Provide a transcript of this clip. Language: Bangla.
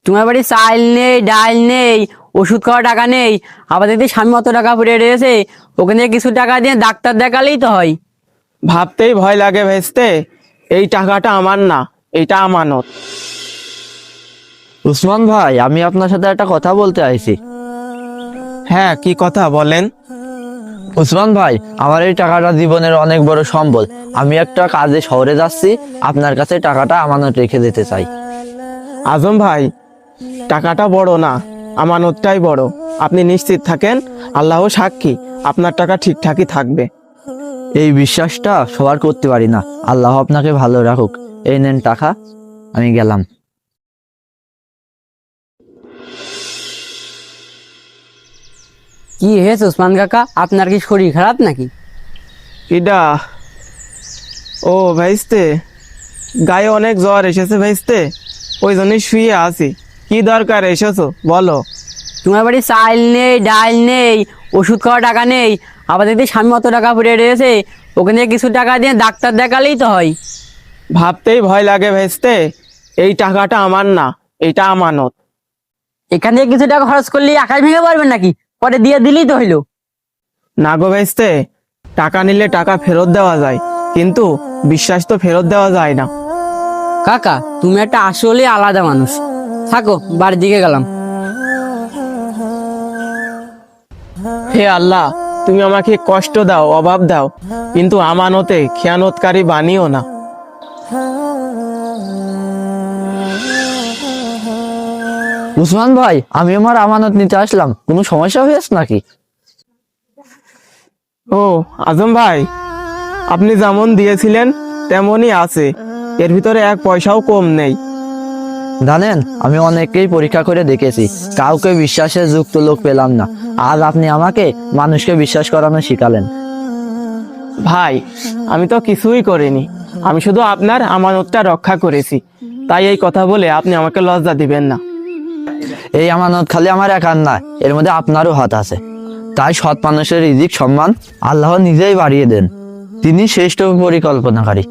তোমার বাড়ি চাল নেই, ডাল নেই, ওষুধ খাওয়া টাকা নেই, আবার দেখতে স্বামী অত টাকা পড়ে রয়েছে, ওখানে কিছু টাকা দিয়ে ডাক্তার দেখালেই তো হয়। ভাবতেই ভয় লাগে ভেস্তে, এই টাকাটা আমার না, এটা আমানত। উসমান ভাই, আমি আপনার সাথে একটা কথা বলতে আইছি। হ্যাঁ, কি কথা বলেন? উসমান ভাই, আমার এই টাকাটা জীবনের অনেক বড় সম্বল। আমি একটা কাজে শহরে যাচ্ছি, আপনার কাছে টাকাটা আমানত রেখে দিতে চাই। আজম ভাই, টাকাটা বড় না, আমানতটাই বড়। আপনি নিশ্চিত থাকেন, আল্লাহ সাক্ষী, আপনার টাকা ঠিকঠাকই থাকবে। এই বিশ্বাসটা সবার করতে পারি না। আল্লাহ আপনাকে ভালো রাখুক। এই নেন টাকা, আমি গেলাম। কি হয়েছে ওসমান কাকা, আপনার কি শরীর খারাপ নাকি? কিডা? ও ভাইস্তে, গায়ে অনেক জ্বর এসেছে ভাইস্তে, ওই জন্যই শুয়ে আছি। কি দরকার এসেছো বলো? তোমার বাড়ি চাল নেই, ডাল নেই, ওষুধ খাওয়া টাকা নেই, আবার দেখতে স্বামী অত টাকা পড়ে রয়েছে, ওখানে কিছু টাকা দিয়ে ডাক্তার দেখালেই তো হয়। ভাবতেই ভয় লাগে ভেস্তে, এই টাকাটা আমার না, এটা আমানত। এখান থেকে কিছু টাকা খরচ করলে আকাশ ভেঙে পারবেন নাকি? পরে দিয়ে দিলেই তো হইলো। না গো ভেস্তে, টাকা নিলে টাকা ফেরত দেওয়া যায়, কিন্তু বিশ্বাস তো ফেরত দেওয়া যায় না। কাকা, তুমি একটা আসলে আলাদা মানুষ। থাকো, বাড়ির দিকে গেলাম। হে আল্লাহ, তুমি আমাকে কষ্ট দাও, অভাব দাও, কিন্তু আমানতে খেয়ানতকারী বানিও না। উসমান ভাই, আমি আমার আমানত নিতে আসলাম, কোনো সমস্যা হয়েছে নাকি? ও আজম ভাই, আপনি যেমন দিয়েছিলেন তেমনই আছে, এর ভিতরে এক পয়সাও কম নেই। জানেন, আমি অনেককেই পরীক্ষা করে দেখেছি, কাউকে বিশ্বাসের যুক্ত লোক পেলাম না। আজ আপনি আমাকে মানুষকে বিশ্বাস করানো শিখালেন। ভাই, আমি তো কিছুই করিনি, আমি শুধু আপনার আমানতটা রক্ষা করেছি, তাই এই কথা বলে আপনি আমাকে লজ্জা দিবেন না। এই আমানত খালি আমার একার না, এর মধ্যে আপনারও হাত আছে। তাই সৎ মানুষের রিজিক সম্মান আল্লাহ নিজেই বাড়িয়ে দেন, তিনি শ্রেষ্ঠ পরিকল্পনাকারী।